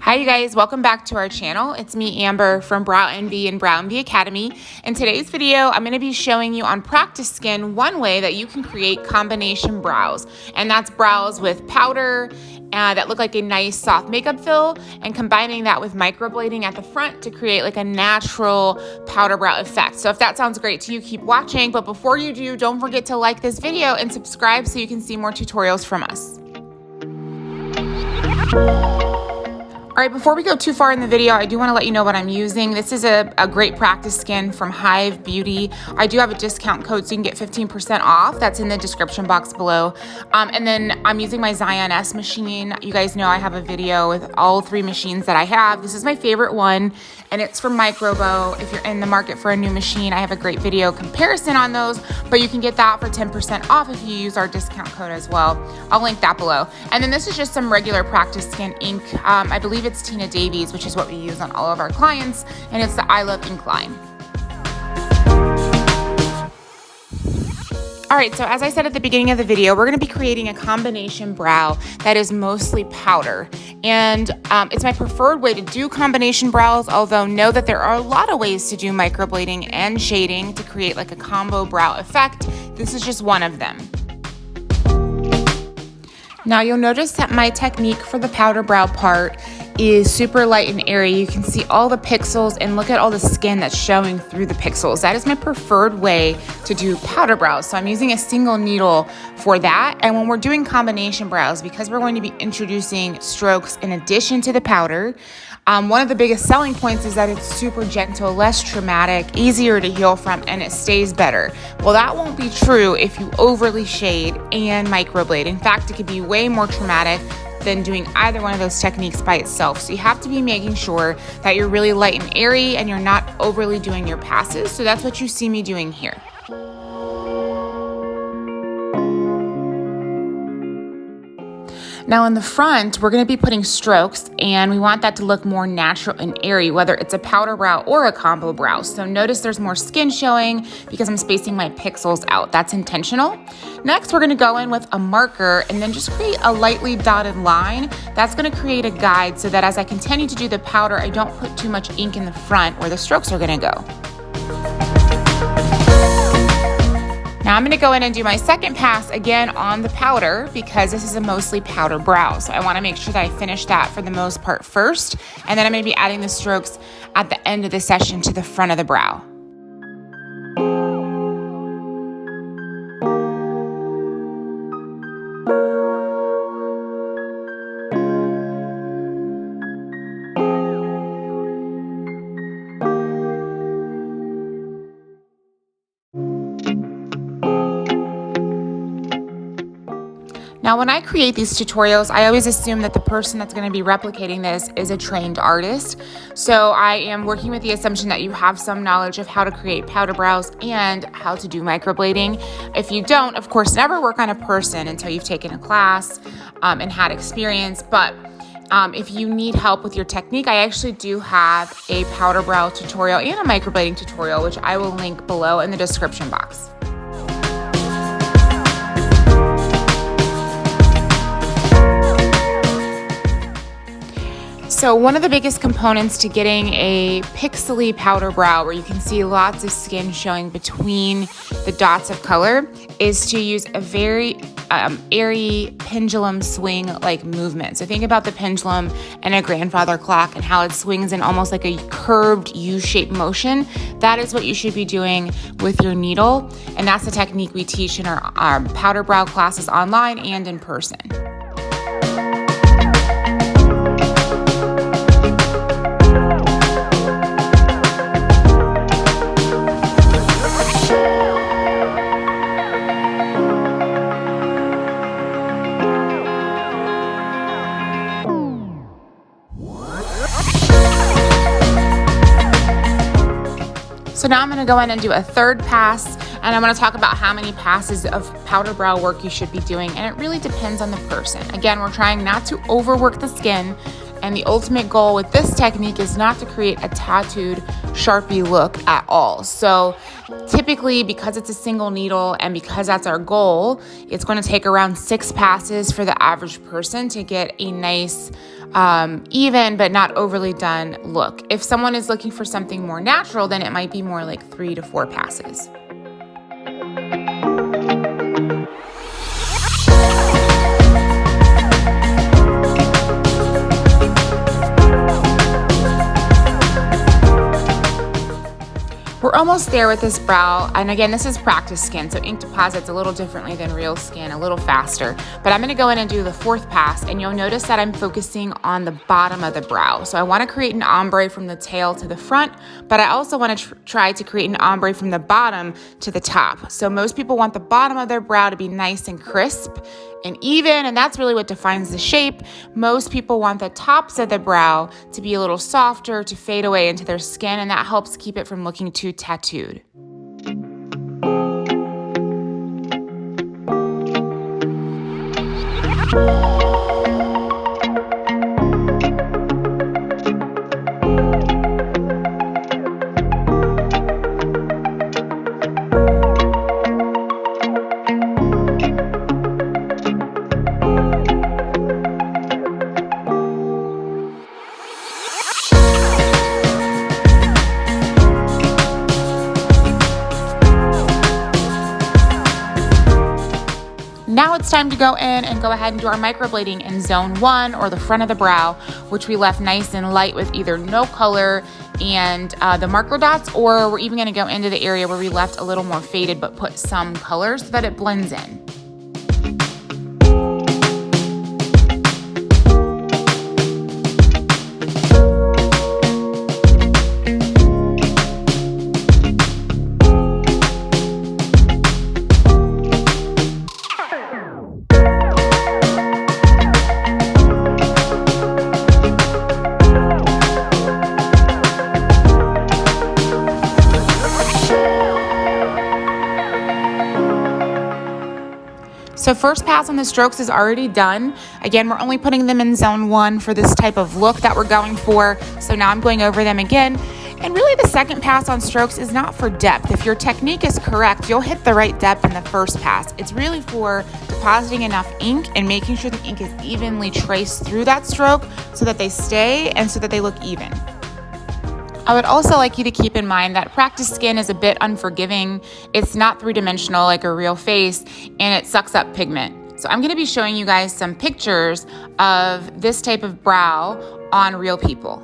Hi you guys, welcome back to our channel. It's me, Amber from Brow Envy and Brow Envy Academy. In today's video, I'm going to be showing you on practice skin one way that you can create combination brows. And that's brows with powder that look like a nice soft makeup fill and combining that with microblading at the front to create like a natural powder brow effect. So if that sounds great to you, keep watching. But before you do, don't forget to like this video and subscribe so you can see more tutorials from us. All right, before we go too far in the video, I do want to let you know what I'm using. This is a great practice skin from Hyve Beauty. I do have a discount code so you can get 15% off. That's in the description box below. And then I'm using my Zion S machine. You guys know I have a video with all three machines that I have. This is my favorite one, and it's from Microbeau. If you're in the market for a new machine, I have a great video comparison on those, but you can get that for 10% off if you use our discount code as well. I'll link that below. And then this is just some regular practice skin ink. I believe it's Tina Davies, which is what we use on all of our clients, and it's the I Love Ink line. All right, so as I said at the beginning of the video, we're gonna be creating a combination brow that is mostly powder. And it's my preferred way to do combination brows, although know that there are a lot of ways to do microblading and shading to create like a combo brow effect. This is just one of them. Now you'll notice that my technique for the powder brow part is super light and airy. You can see all the pixels and look at all the skin that's showing through the pixels. That is my preferred way to do powder brows. So I'm using a single needle for that. And when we're doing combination brows, because we're going to be introducing strokes in addition to the powder, one of the biggest selling points is that it's super gentle, less traumatic, easier to heal from, and it stays better. Well, that won't be true if you overly shade and microblade. In fact, it could be way more traumatic than doing either one of those techniques by itself. So you have to be making sure that you're really light and airy and you're not overly doing your passes. So that's what you see me doing here. Now in the front, we're gonna be putting strokes, and we want that to look more natural and airy, whether it's a powder brow or a combo brow. So notice there's more skin showing because I'm spacing my pixels out. That's intentional. Next, we're gonna go in with a marker and then just create a lightly dotted line. That's gonna create a guide so that as I continue to do the powder, I don't put too much ink in the front where the strokes are gonna go. Now I'm gonna go in and do my second pass again on the powder because this is a mostly powder brow. So I wanna make sure that I finish that for the most part first, and then I'm gonna be adding the strokes at the end of the session to the front of the brow. Now, when I create these tutorials, I always assume that the person that's going to be replicating this is a trained artist. So I am working with the assumption that you have some knowledge of how to create powder brows and how to do microblading. If you don't, of course, never work on a person until you've taken a class and had experience. But if you need help with your technique, I actually do have a powder brow tutorial and a microblading tutorial, which I will link below in the description box. So one of the biggest components to getting a pixely powder brow where you can see lots of skin showing between the dots of color is to use a very airy pendulum swing like movement. So think about the pendulum and a grandfather clock and how it swings in almost like a curved U-shaped motion. That is what you should be doing with your needle, and that's the technique we teach in our powder brow classes online and in person. So now I'm gonna go in and do a third pass, and I'm gonna talk about how many passes of powder brow work you should be doing, and it really depends on the person. Again, we're trying not to overwork the skin And the ultimate goal with this technique is not to create a tattooed Sharpie look at all. So typically, because it's a single needle and because that's our goal, it's going to take around 6 passes for the average person to get a nice, even but not overly done look. If someone is looking for something more natural, then it might be more like 3 to 4 passes. We're almost there with this brow, and again, this is practice skin, so ink deposits a little differently than real skin, a little faster. But I'm gonna go in and do the 4th pass, and you'll notice that I'm focusing on the bottom of the brow. So I wanna create an ombre from the tail to the front, but I also wanna try to create an ombre from the bottom to the top. So most people want the bottom of their brow to be nice and crisp and even, and that's really what defines the shape. Most people want the tops of the brow to be a little softer, to fade away into their skin, and that helps keep it from looking too tattooed. Now it's time to go in and go ahead and do our microblading in zone 1, or the front of the brow, which we left nice and light with either no color and the marker dots, or we're even gonna go into the area where we left a little more faded but put some color so that it blends in. So first pass on the strokes is already done. Again, we're only putting them in zone 1 for this type of look that we're going for. So now I'm going over them again. And really the second pass on strokes is not for depth. If your technique is correct, you'll hit the right depth in the first pass. It's really for depositing enough ink and making sure the ink is evenly traced through that stroke so that they stay and so that they look even. I would also like you to keep in mind that practice skin is a bit unforgiving. It's not 3-dimensional like a real face, and it sucks up pigment. So I'm gonna be showing you guys some pictures of this type of brow on real people.